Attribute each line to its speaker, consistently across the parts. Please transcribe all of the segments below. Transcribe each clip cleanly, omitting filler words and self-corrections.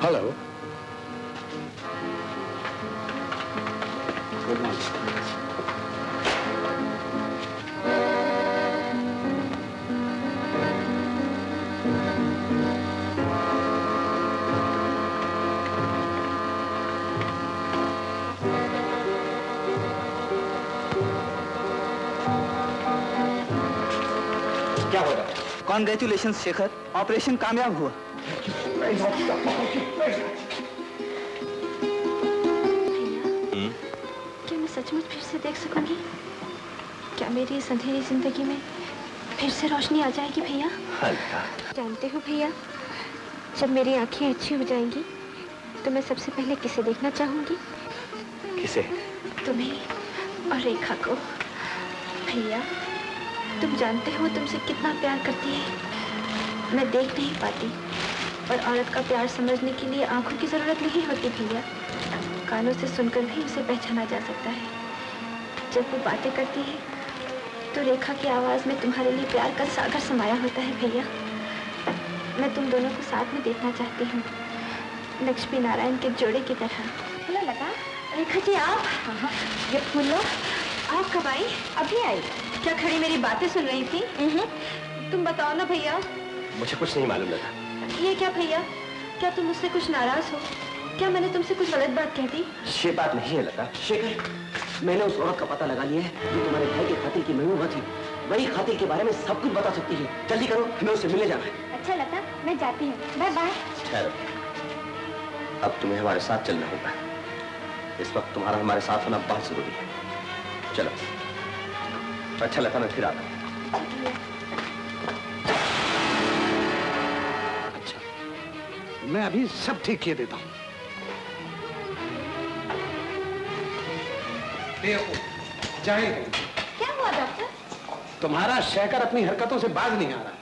Speaker 1: Hello.
Speaker 2: Good morning. क्या हुआ?
Speaker 3: Congratulation Shekhar, operation कामयाब हुआ।
Speaker 4: क्या मैं सचमुच फिर से देख सकूंगी? क्या मेरी इस अंधेरी जिंदगी में फिर से रोशनी आ जाएगी भैया? जानते हो भैया, जब मेरी आंखें अच्छी हो जाएंगी तो मैं सबसे पहले किसे देखना चाहूंगी?
Speaker 2: किसे?
Speaker 4: तुम्हें और रेखा को। भैया, तुम जानते हो तुमसे कितना प्यार करती है। मैं देख नहीं पाती, और औरत का प्यार समझने के लिए आंखों की जरूरत नहीं होती भैया, कानों से सुनकर भी उसे पहचाना जा सकता है। जब वो बातें करती है तो रेखा की आवाज में तुम्हारे लिए प्यार का सागर समाया होता है भैया। मैं तुम दोनों को साथ में देखना चाहती हूँ, लक्ष्मी नारायण के जोड़े की तरह। हेलो लता। रेखा जी आप? हाँ, ये फूल लो। आप कब आई? अभी आई। क्या खड़ी मेरी बातें सुन रही थी? तुम बताओ ना भैया।
Speaker 2: मुझे कुछ नहीं मालूम लगा।
Speaker 4: ये क्या भैया, क्या तुम मुझसे कुछ नाराज हो? क्या मैंने तुमसे कुछ गलत बात कह दी?
Speaker 2: ये बात नहीं है लता। शेखर, मैंने उस औरत का पता लगा लिया है जो तुम्हारे भाई के कातिल की महबूबा थी। वही कातिल के बारे में सब कुछ बता सकती है। जल्दी करो, हमें उससे मिलने जाना है।
Speaker 4: अच्छा लता, मैं जाती हूँ। Bye bye.
Speaker 2: ठहरो, अब तुम्हें हमारे साथ चलना होगा। इस वक्त तुम्हारा हमारे साथ होना बहुत जरूरी है। चलो। अच्छा लता, मैं फिर आता हूँ।
Speaker 1: अच्छा, मैं अभी सब ठीक किए देता हूँ। जाहिर,
Speaker 4: क्या हुआ डॉक्टर?
Speaker 1: तुम्हारा शेखर अपनी हरकतों से बाज नहीं आ रहा।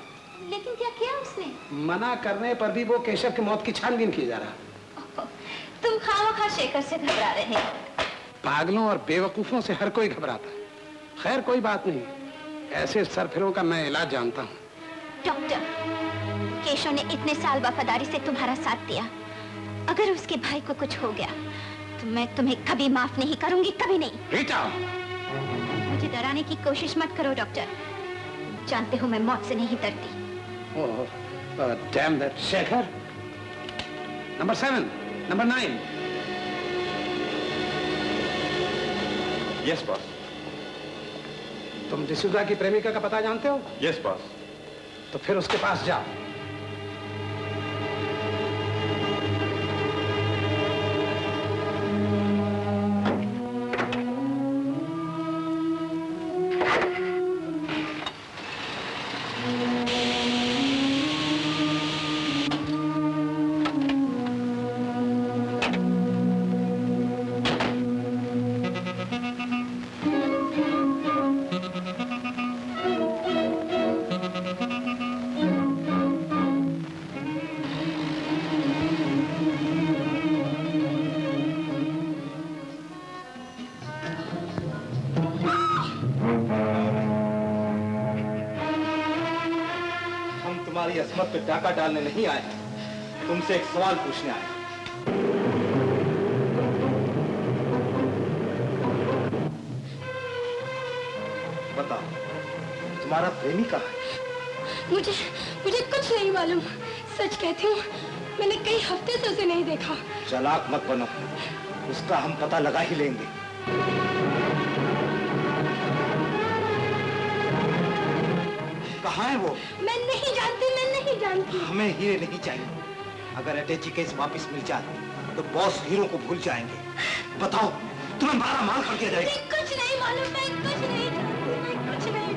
Speaker 4: लेकिन क्या किया उसने?
Speaker 1: मना करने पर भी वो केशव की मौत की छानबीन की जा रहा।
Speaker 4: तुम खामखा शेखर से घबरा रहे हैं।
Speaker 1: पागलों और बेवकूफों से हर कोई घबराता है। खैर कोई बात नहीं, ऐसे सरफिरों का मैं इलाज जानता हूँ।
Speaker 4: डॉक्टर, केशव ने इतने साल वफादारी से तुम्हारा साथ दिया। अगर उसके भाई को कुछ हो गया तो मैं तुम्हें कभी माफ नहीं करूंगी, कभी नहीं।
Speaker 1: रीटा,
Speaker 4: मुझे डराने की कोशिश मत करो डॉक्टर। जानते हो मैं मौत से नहीं डरती।
Speaker 1: Dam that Shekhar. Number 7, number 9।
Speaker 2: Yes boss.
Speaker 1: तुम डिसूजा की प्रेमिका का पता जानते हो?
Speaker 2: Yes boss.
Speaker 1: तो फिर उसके पास जाओ।
Speaker 5: तुम्हारी अजमत पे डाका डालने नहीं आए, तुमसे एक सवाल पूछने आए। बताओ, तुम्हारा प्रेमी कहाँ है?
Speaker 4: मुझे कुछ नहीं मालूम। सच कहती हूँ, मैंने कई हफ्ते से उसे नहीं देखा।
Speaker 5: चालाक मत बनो, उसका हम पता लगा ही लेंगे। कहाँ है वो?
Speaker 4: मैं नहीं जानती।
Speaker 5: हमें हीरे नहीं चाहिए। अगर अटैची केस वापस मिल जाए तो बॉस हीरो को भूल जाएंगे। बताओ, तुम्हें मारा मार कर दिया जाएगा।
Speaker 4: कुछ नहीं मालूम, मैं कुछ नहीं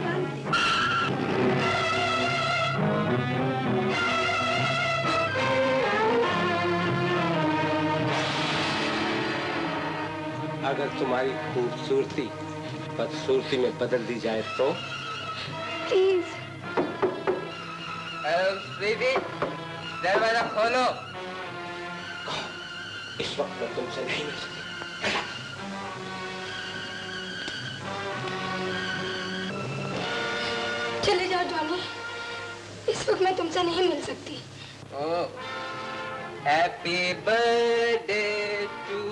Speaker 4: जानती।
Speaker 2: अगर तुम्हारी खूबसूरती बदसूरती में बदल दी जाए तो?
Speaker 4: प्लीज।
Speaker 3: बेबी, दरवाजा खोलो।
Speaker 2: इस वक्त मैं तुमसे नहीं मिल सकती।
Speaker 4: चले जाओ जॉनी, इस वक्त मैं तुमसे नहीं मिल सकती।
Speaker 3: हैप्पी बर्थडे टू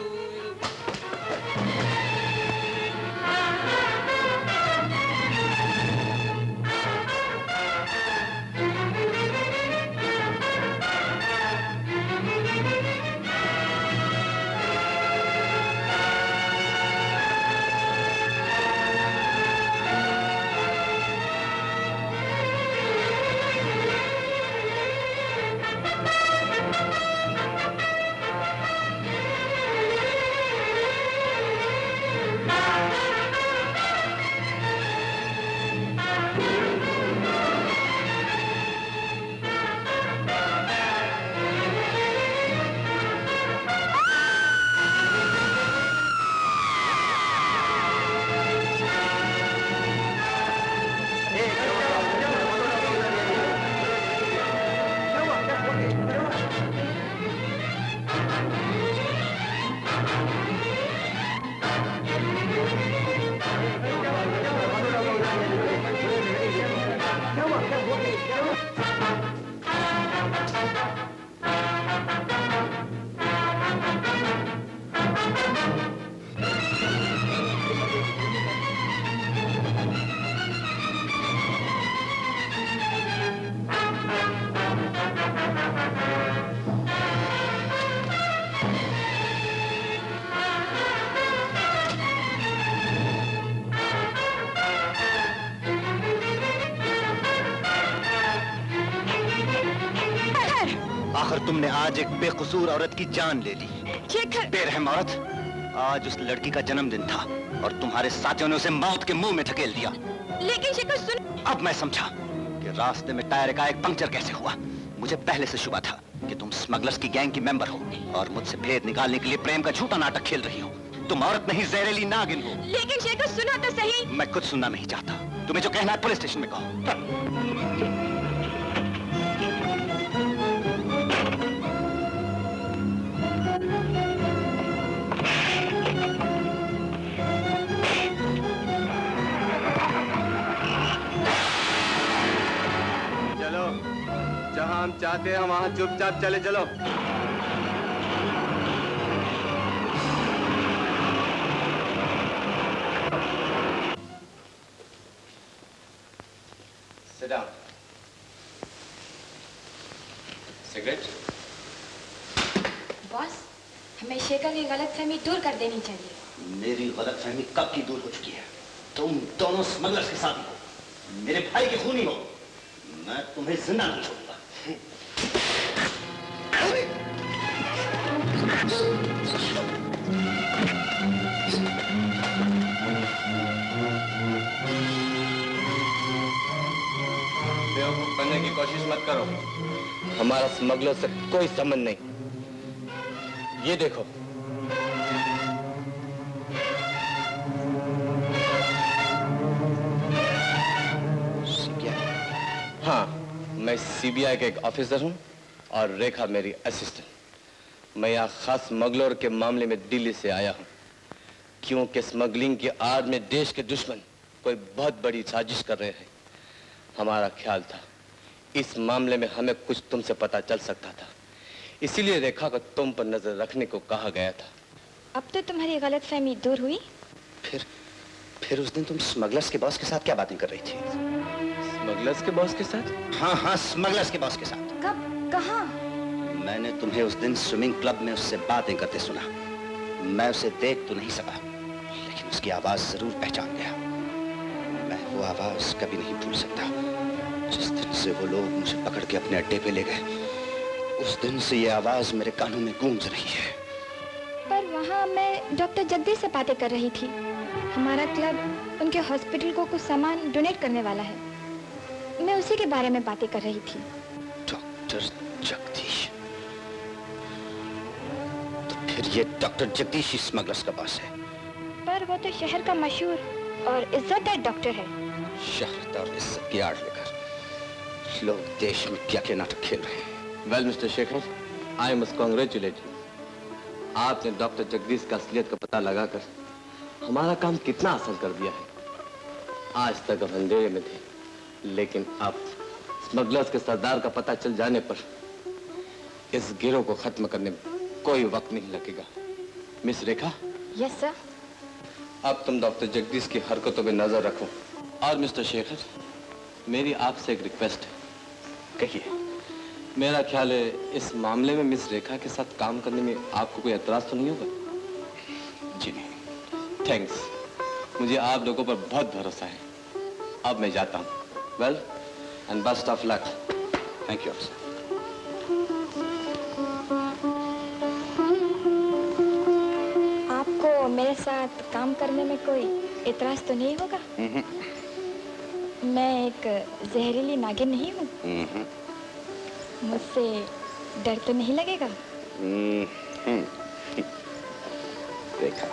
Speaker 2: आखिर तुमने आज एक बेकसूर औरत की जान ले ली।
Speaker 4: शेखर!
Speaker 2: बेरहम औरत, आज उस लड़की का जन्मदिन था और तुम्हारे साथियों ने उसे मौत के मुंह में धकेल दिया।
Speaker 4: लेकिन शेखर सुन।
Speaker 2: अब मैं समझा कि रास्ते में टायर का एक पंक्चर कैसे हुआ। मुझे पहले से शुबा था कि तुम स्मगलर्स की गैंग की मेंबर हो और मुझसे भेद निकालने के लिए प्रेम का झूठा नाटक खेल रही हो। तुम औरत नहीं, जहरीली नागिन हो।
Speaker 4: लेकिन शेखर सुना तो सही।
Speaker 2: मैं कुछ सुनना नहीं चाहता। तुम्हें जो कहना है पुलिस स्टेशन में कहो।
Speaker 6: चलो, जहां हम चाहते हैं वहां चुपचाप चले चलो। Sit down. Cigarette?
Speaker 4: बॉस, हमें शेखर की गलतफहमी दूर कर देनी चाहिए।
Speaker 2: मेरी गलतफहमी कब की दूर हो चुकी है। तुम दोनों स्मगलर्स के साथ हो, मेरे भाई के खूनी हो। मैं तुम्हें जिंदा नहीं छोड़ूंगा।
Speaker 6: बेवकूफ बनने की कोशिश मत करो। हमारा स्मगलर से कोई संबंध नहीं। ये देखो, हाँ, मैं सीबीआई का एक ऑफिसर हूँ और रेखा मेरी असिस्टेंट। मैं यहाँ खास स्मगलर के मामले में दिल्ली से आया हूँ, क्योंकि स्मगलिंग की आड़ में देश के दुश्मन कोई बहुत बड़ी साजिश कर रहे हैं। हमारा ख्याल था इस मामले में हमें कुछ तुमसे पता चल सकता था, इसीलिए रेखा को तुम पर नजर रखने को कहा गया था।
Speaker 4: अब तो तुम्हारी गलतफहमी दूर हुई।
Speaker 2: फिर उस दिन तुम स्मगलर्स के बॉस के साथ क्या बातें कर रही थी?
Speaker 6: स्मगलर्स के बॉस के साथ?
Speaker 2: हाँ हाँ, स्मगलर्स के बॉस के साथ।
Speaker 4: कब? कहाँ?
Speaker 2: मैंने तुम्हें उस दिन स्विमिंग क्लब में उससे बातें करते सुना। मैं उसे देख तो नहीं सका, लेकिन उसकी आवाज जरूर पहचान गया। मैं वो आवाज कभी नहीं भूल सकता। जिस दिन से वो लोग मुझे पकड़ के अपने अड्डे पे ले गए, उस दिन से ये आवाज मेरे कानों में गूंज रही है।
Speaker 4: पर वहाँ मैं डॉक्टर जगदीश से बातें कर रही थी। हमारा क्लब उनके हॉस्पिटल को कुछ सामान डोनेट करने वाला है। मैं उसी के बारे में बातें कर रही थी।
Speaker 2: डॉक्टर जगदीश? तो फिर ये डॉक्टर जगदीश ही स्मगलर्स का बॉस है।
Speaker 4: पर वो तो शहर का मशहूर और इज्जतदार डॉक्टर है।
Speaker 2: शहरत और इज्जत की आड़ लेकर लोग देश में क्या क्या नाटक खेल रहे हैं।
Speaker 6: Well mister Shekhar, I must congratulate you. आपने डॉक्टर जगदीश का असलियत का पता लगाकर हमारा काम कितना आसान कर दिया है। आज तक हम अंधेरे में थे, लेकिन अब स्मगलर्स के सरदार का पता चल जाने पर इस गिरोह को खत्म करने में कोई वक्त नहीं लगेगा। मिस रेखा,
Speaker 4: यस सर।
Speaker 6: अब तुम डॉक्टर जगदीश की हरकतों पे नजर रखो। और मिस्टर शेखर, मेरी आपसे एक रिक्वेस्ट है, कहिए। मेरा ख्याल है इस मामले में मिस रेखा के साथ काम करने में आपको कोई एतराज तो नहीं होगा?
Speaker 2: जी नहीं।
Speaker 6: थैंक्स, मुझे आप लोगों पर बहुत भरोसा है। अब मैं जाता हूँ। Well and best of luck.
Speaker 2: Thank you officer.
Speaker 4: आपको मेरे साथ काम करने में कोई एतराज तो नहीं होगा? मैं एक जहरीली नागिन नहीं हूँ? मुझसे डर तो नहीं लगेगा?
Speaker 2: रेखा,